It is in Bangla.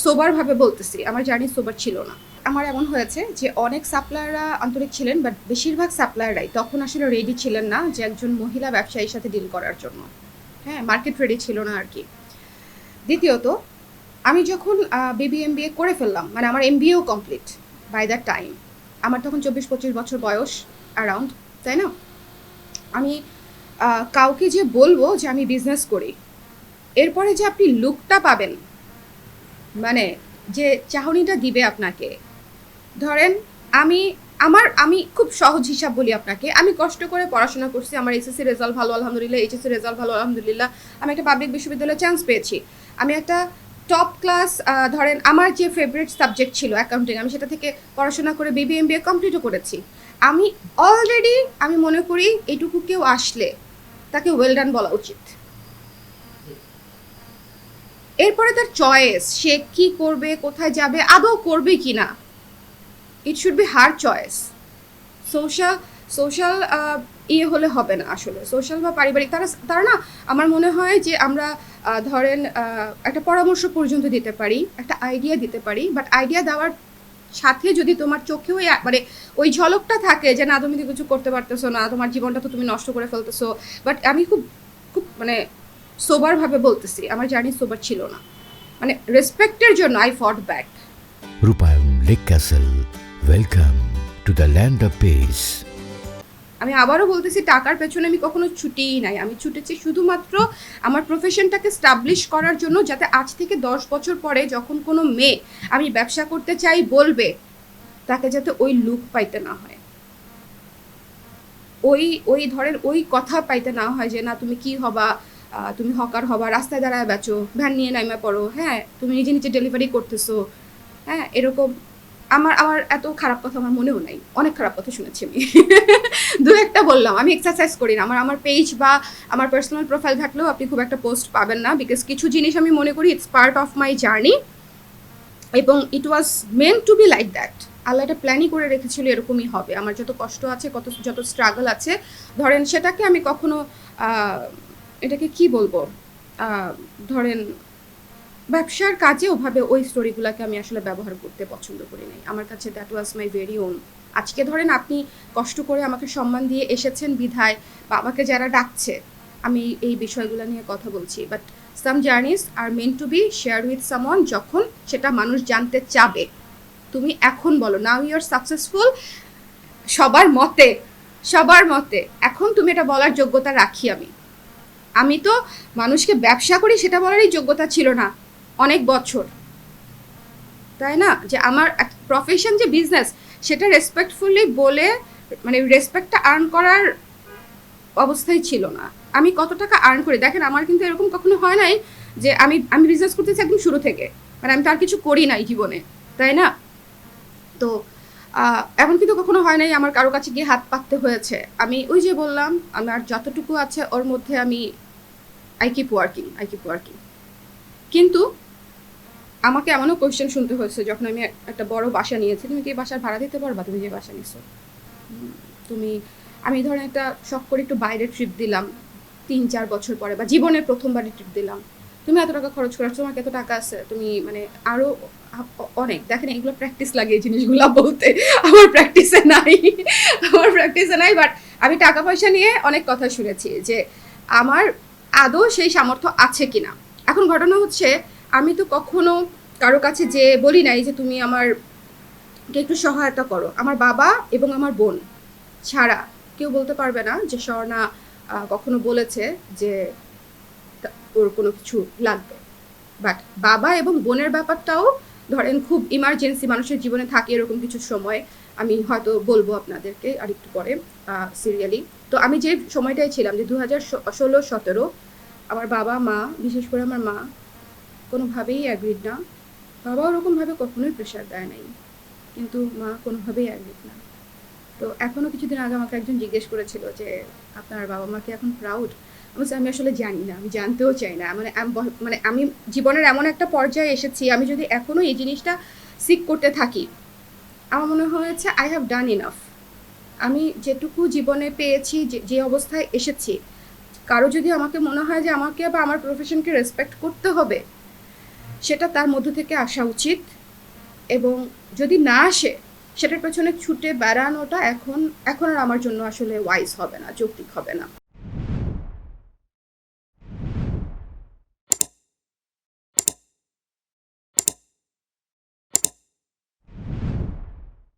সোবারভাবে বলতেছি, আমার জার্নি সোবার ছিল না। আমার এমন হয়েছে যে অনেক সাপ্লায়াররা আন্তরিক ছিলেন, বাট বেশিরভাগ সাপ্লায়াররাই তখন আসলে রেডি ছিলেন না যে একজন মহিলা ব্যবসায়ীর সাথে ডিল করার জন্য। হ্যাঁ, মার্কেট রেডি ছিল না আর কি। দ্বিতীয়ত, আমি যখন BBMBA করে ফেললাম, মানে আমার MBAও কমপ্লিট বাই দ্যাট টাইম, আমার তখন 24-25 বছর বয়স অ্যারাউন্ড, তাই না? আমি কাউকে যে বলবো যে আমি বিজনেস করি, এরপরে যে আপনি লুকটা পাবেন, মানে যে চাহনিটা দিবে আপনাকে, ধরেন আমি আমি খুব সহজ হিসাব বলি আপনাকে, আমি কষ্ট করে পড়াশোনা করছি, আমার এসএসসি রেজাল্ট ভালো আলহামদুলিল্লাহ, এইচএসসি রেজাল্ট ভালো আলহামদুলিল্লাহ, আমি একটা পাবলিক বিশ্ববিদ্যালয়ে চান্স পেয়েছি, আমি একটা টপ ক্লাস, ধরেন আমার যে ফেভারিট সাবজেক্ট ছিল অ্যাকাউন্টিং, আমি সেটা থেকে পড়াশোনা করে BBMBA কমপ্লিটও করেছি। আমি অলরেডি আমি মনে করি এইটুকু কেউ আসলে তাকে ওয়েল ডান বলা উচিত। এরপরে তার চয়েস, সে কি করবে, কোথায় যাবে, আদৌ করবে কি না, it should be her choice. Social social ইয়ে হলে হবে না আসলে, সোশ্যাল বা পারিবারিক, তারা না, আমার মনে হয় যে আমরা ধরেন একটা পরামর্শ পর্যন্ত দিতে পারি, একটা আইডিয়া দিতে পারি, বাট আইডিয়া দেওয়ার সাথে যদি তোমার চোখেও মানে ওই ঝলকটা থাকে যে না তুমি তো কিছু করতে পারতেছো না, তোমার জীবনটা তো তুমি নষ্ট করে ফেলতেছো। বাট আমি খুব খুব মানে সোবারভাবে বলতেছি, আমার জার্নি সোবার ছিল না, মানে রেসপেক্টের জন্য আই ফট ব্যাক। রূপায়ণ lake castle, welcome to the land of piece. আমি আবারও বলতেছি, টাকার পেছনে আমি কখনো ছুটিই নাই, আমি ছুটেছি শুধুমাত্র আমার প্রফেশনটাকে স্টাবলিশ করার জন্য, যাতে আজ থেকে 10 বছর পরে যখন কোনো মেয়ে আমি ব্যবসা করতে চাই বলবে, তাকে যাতে ওই লুক পাইতে না হয়, ওই ওই ধরেন ওই কথা পাইতে না হয় যে না তুমি কি হবা, তুমি হকার হবা, রাস্তায় দাঁড়ায় বেচো, ভ্যান নিয়ে নাইমা পড়ো, হ্যাঁ তুমি নিজে নিজে ডেলিভারি করতেছো, হ্যাঁ এরকম। আমার আমার এত খারাপ কথা আমার মনেও নাই, অনেক খারাপ কথা শুনেছি আমি। দু একটা বললাম, আমি এক্সারসাইজ করি না, আমার পেজ বা আমার পার্সোনাল প্রোফাইল ঘাটলেও আপনি খুব একটা পোস্ট পাবেন না, বিকজ কিছু জিনিস আমি মনে করি it's part of my journey, এবং it was meant to be like that. আল্লাহ এটা প্ল্যানই করে রেখেছিল এরকমই হবে। আমার যত কষ্ট আছে, যত স্ট্রাগল আছে, ধরেন সেটাকে আমি কখনো এটাকে কি বলবো, ধরেন ব্যবসার কাজে ওভাবে ওই স্টোরিগুলোকে আমি আসলে ব্যবহার করতে পছন্দ করি নাই। আমার কাছে that was my very on. আজকে ধরেন আপনি কষ্ট করে আমাকে সম্মান দিয়ে এসেছেন বিধায়, বা আমাকে যারা ডাকছে, আমি এই বিষয়গুলো নিয়ে কথা বলছি, but some journeys are meant to be share with someone, যখন সেটা মানুষ জানতে চাবে। তুমি এখন বলো, নাও ইউ আর সাকসেসফুল, সবার মতে, সবার মতে এখন তুমি এটা বলার যোগ্যতা রাখি আমি। আমি তো মানুষকে ব্যবসা করি সেটা বলারই যোগ্যতা ছিল না অনেক বছর, তাই না? যে আমার প্রফেশন যে বিজনেস, সেটা রেসপেক্টফুলি বলে, মানে রেসপেক্টটা আর্ন করার অবস্থায় ছিল না। আমি কত টাকা আর্ন করি দেখেন, আমার কিন্তু এরকম কখনো হয় নাই যে আমি আমি বিজনেস করতেছি একদম শুরু থেকে, মানে আমি তার কিছু করি নাই জীবনে, তাই না? তো এমন কিন্তু কখনো হয় নাই আমার কারো কাছে গিয়ে হাত পাততে হয়েছে। আমি ওই যে বললাম, আমার যতটুকু আছে ওর মধ্যে আমি আই কিপ ওয়ার্কিং। কিন্তু আমাকে এমনও কোয়েশ্চেন শুনতে হয়েছে যখন আমি একটা বড় বাসা নিয়েছি, তুমি কি বাসার ভাড়া দিতে পারবা, তুমি যে বাসা নিছো, তুমি, আমি ধরেন একটা শখ করে একটু বাইরে ট্রিপ দিলাম 3-4 বছর পরে, বা জীবনের প্রথমবারই ট্রিপ দিলাম, তুমি এত টাকা খরচ করার, তোমার এত টাকা আছে, তুমি মানে আরও অনেক, দেখেন এগুলো প্র্যাকটিস লাগে এই জিনিসগুলো বলতে, আমার প্র্যাকটিসে নাই, বাট আমি টাকা পয়সা নিয়ে অনেক কথা শুনেছি যে আমার আদৌ সেই সামর্থ্য আছে কিনা। এখন ঘটনা হচ্ছে, আমি তো কখনো কারো কাছে যে বলি নাই যে তুমি আমারকে একটু সহায়তা করো। আমার বাবা এবং আমার বোন ছাড়া কেউ বলতে পারবে না যে স্বর্ণা কখনো বলেছে যে ওর কোনো কিছু লাগবে। বাট বাবা এবং বোনের ব্যাপারটাও ধরেন খুব ইমার্জেন্সি মানুষের জীবনে থাকে, এরকম কিছু সময় আমি হয়তো বলবো আপনাদেরকে আর একটু পরে সিরিয়ালি। তো আমি যে সময়টাই ছিলাম, যে 2016-17, আমার বাবা মা, বিশেষ করে আমার মা কোনোভাবেই অ্যাগ্রিড না। বাবা ওরকমভাবে কখনোই প্রেশার দেয় নাই, কিন্তু মা কোনোভাবেই অ্যাগ্রিড না। তো এখনও কিছুদিন আগে আমাকে একজন জিজ্ঞেস করেছিল যে আপনার বাবা মা কি এখন প্রাউড? আমি আসলে জানি না, আমি জানতেও চাই না। মানে আমি জীবনের এমন একটা পর্যায়ে এসেছি, আমি যদি এখনও এই জিনিসটা সিক করতে থাকি, আমার মনে হয়েছে আই হ্যাভ ডান ইনাফ। আমি যেটুকু জীবনে পেয়েছি, যে অবস্থায় এসেছি, কারো যদি আমাকে মনে হয় যে আমাকে বা আমার প্রফেশনকে রেসপেক্ট করতে হবে, সেটা তার মধ্য থেকে আসা উচিত, এবং যদি না আসে সেটার পেছনে ছুটে বেড়ানোটা এখন আর আমার জন্য আসলে ওয়াইজ হবে না, যৌক্তিক হবে না।